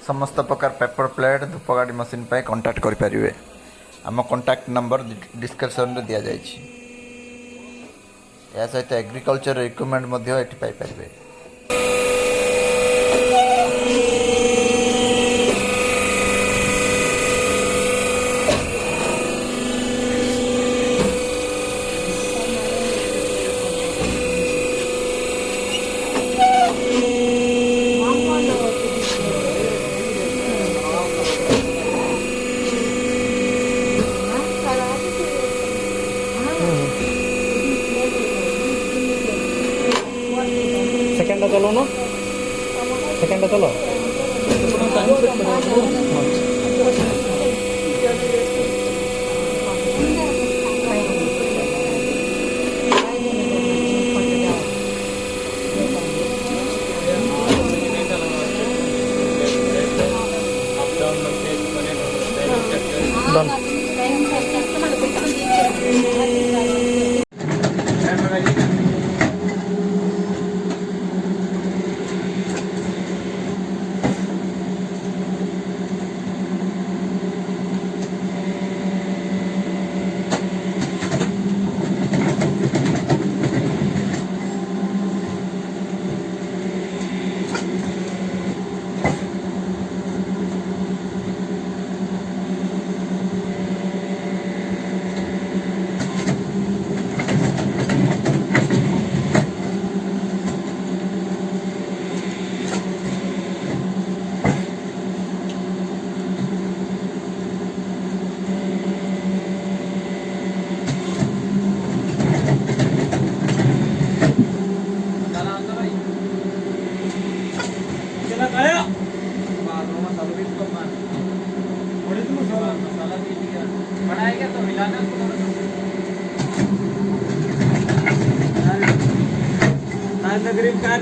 समस्त प्रकार paper plate धूपगाड़ी machine पर कांटेक्ट करें। आम कांटेक्ट नंबर डिस्क्रिप्शन में दि जाए। या सहित एग्रीकल्चर इक्विपमेंट ये पाइपर। सेकंड चलो ना, सेकंड चलो। डन। बनाएगा तो मिलाना गरीब कार